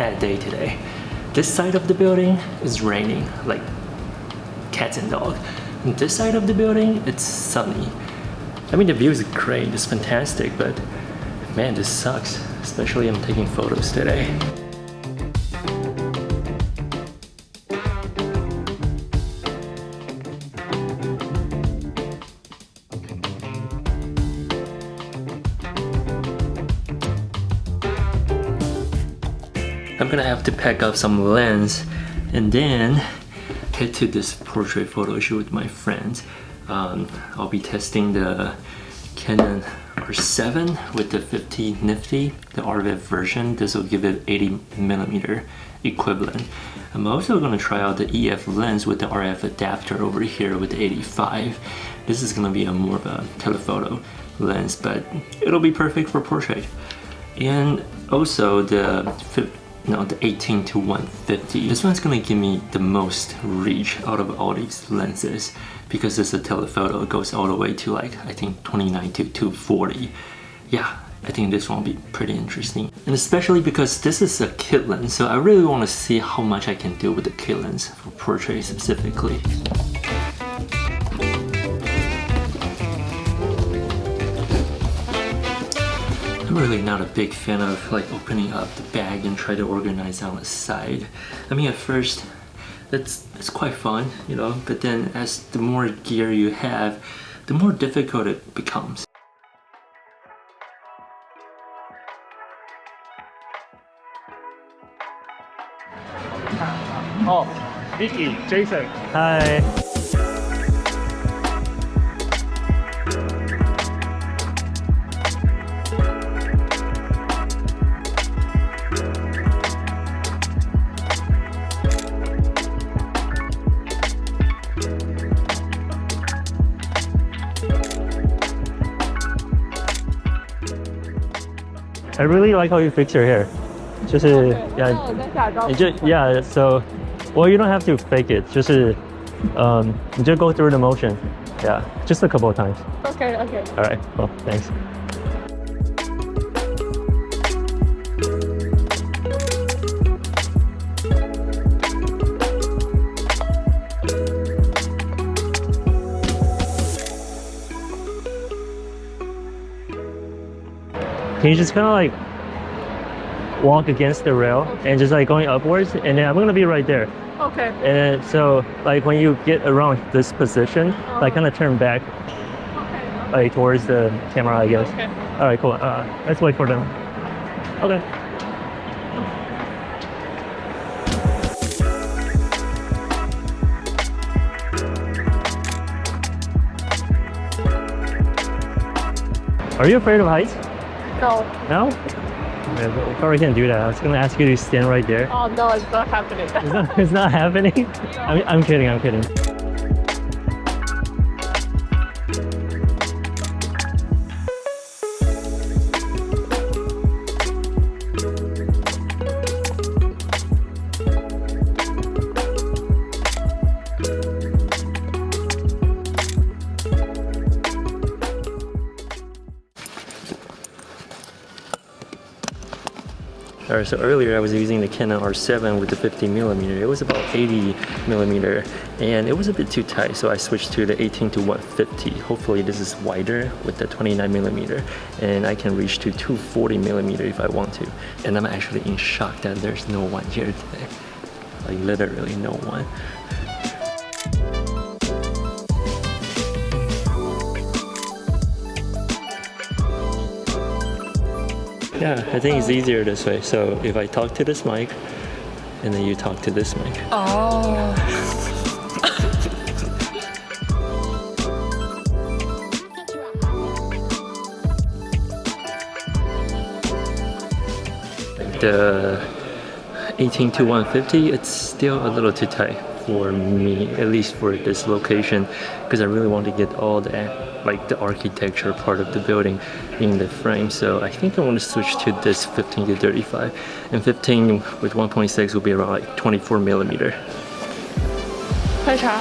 bad day today. This side of the building is raining, like cats and dog. And this side of the building, it's sunny. I mean, the view is great, it's fantastic, but man, this sucks. Especially I'm taking photos today. I'm gonna have to pack up some lens and then head to this portrait photo shoot with my friends. I'll be testing the Canon R7 with the 50 nifty, the RF version. This will give it 80mm equivalent. I'm also gonna try out the EF lens with the RF adapter over here with the 85. This is gonna be a more of a telephoto lens, but it'll be perfect for portrait. And also the 18 to 150. This one's gonna give me the most reach out of all these lenses because it's a telephoto. It goes all the way to like, I think 29 to 240. Yeah, I think this one will be pretty interesting. And especially because this is a kit lens, so I really wanna see how much I can do with the kit lens for portrait specifically. I'm really not a big fan of like opening up the bag and try to organize on the side. I mean, at first, it's quite fun, you know, but then as the more gear you have, the more difficult it becomes. Oh, Vicky, Jason. Hi. I really like how you fix your hair. Just yeah, so well, you don't have to fake it. Just go through the motion. Yeah, just a couple of times. Okay. All right. Well, thanks. Can you just kind of like walk against the rail and just like going upwards, and then I'm gonna be right there. Okay. And then, so like when you get around this position, like kind of turn back, like towards the camera, I guess. Okay. All right, cool. Let's wait for them. Okay. Are you afraid of heights? No. No? Okay, we probably can't do that. I was gonna ask you to stand right there. Oh no, it's not happening. It's not happening? I'm kidding, I'm kidding. Alright, so earlier I was using the Canon R7 with the 50mm. It was about 80mm and it was a bit too tight, so I switched to the 18 to 150. Hopefully this is wider with the 29mm and I can reach to 240mm if I want to. And I'm actually in shock that there's no one here today. Like literally no one. Yeah, I think it's easier this way. So if I talk to this mic, and then you talk to this mic. Oh. The 18 to 150, it's still a little too tight for me, at least for this location, because I really want to get all that, like the architecture part of the building in the frame. So I think I want to switch to this 15 to 35, and 15 with 1.6 will be around like 24mm. 太长。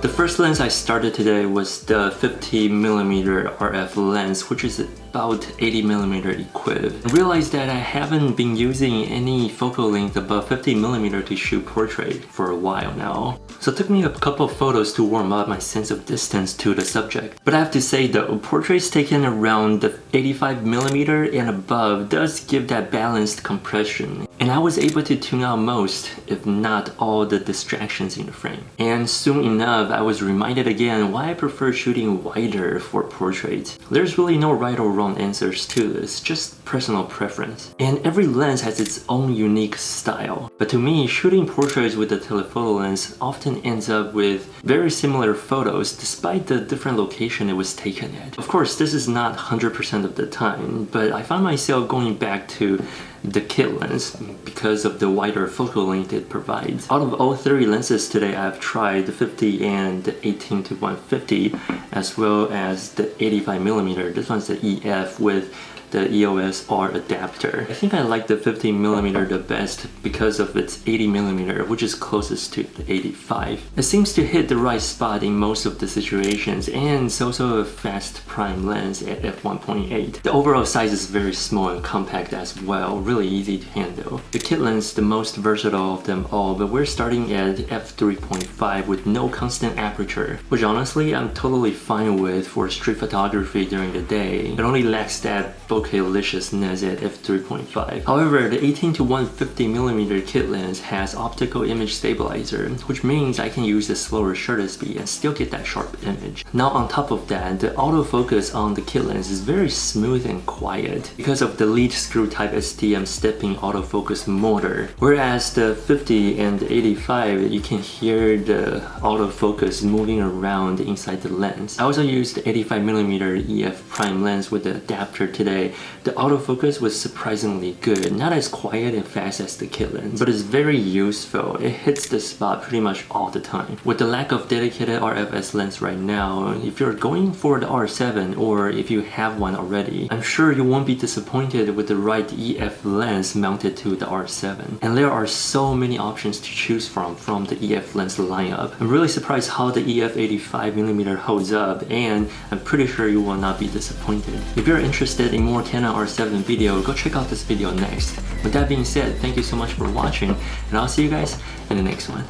The first lens I started today was the 50mm RF lens, which is about 80mm equipped. I realized that I haven't been using any focal length above 50mm to shoot portrait for a while now. So it took me a couple of photos to warm up my sense of distance to the subject. But I have to say though, portraits taken around the 85mm and above does give that balanced compression. And I was able to tune out most, if not all, the distractions in the frame. And soon enough, I was reminded again why I prefer shooting wider for portraits. There's really no right or wrong answers to this, just personal preference. And every lens has its own unique style. But to me, shooting portraits with a telephoto lens often ends up with very similar photos despite the different location it was taken at. Of course, this is not 100% of the time, but I found myself going back to the kit lens because of the wider focal length it provides. Out of all 3 lenses today, I've tried the 50 and the 18-150 as well as the 85mm. This one's the EF with the EOS R adapter. I think I like the 50mm the best because of its 80mm, which is closest to the 85. It seems to hit the right spot in most of the situations, and it's also a fast prime lens at f1.8. The overall size is very small and compact as well, really easy to handle. The kit lens is the most versatile of them all, but we're starting at f3.5 with no constant aperture, which honestly I'm totally fine with for street photography during the day. It only lacks that bokeh-liciousness at f3.5. However, the 18-150mm kit lens has optical image stabilizer, which means I can use a slower shutter speed and still get that sharp image. Now on top of that, the autofocus on the kit lens is very smooth and quiet because of the lead screw type STM stepping autofocus motor. Whereas the 50 and the 85, you can hear the autofocus moving around inside the lens. I also used the 85mm EF prime lens with the adapter today. The autofocus was surprisingly good, not as quiet and fast as the kit lens, but it's very useful. It hits the spot pretty much all the time. With the lack of dedicated RFS lens right now, if you're going for the R7 or if you have one already, I'm sure you won't be disappointed with the right EF lens mounted to the R7. And there are so many options to choose from the EF lens lineup. I'm really surprised how the EF 85mm holds up, and I'm pretty sure you will not be disappointed. If you're interested in more Canon R7 video, go check out this video next. With that being said, thank you so much for watching, and I'll see you guys in the next one.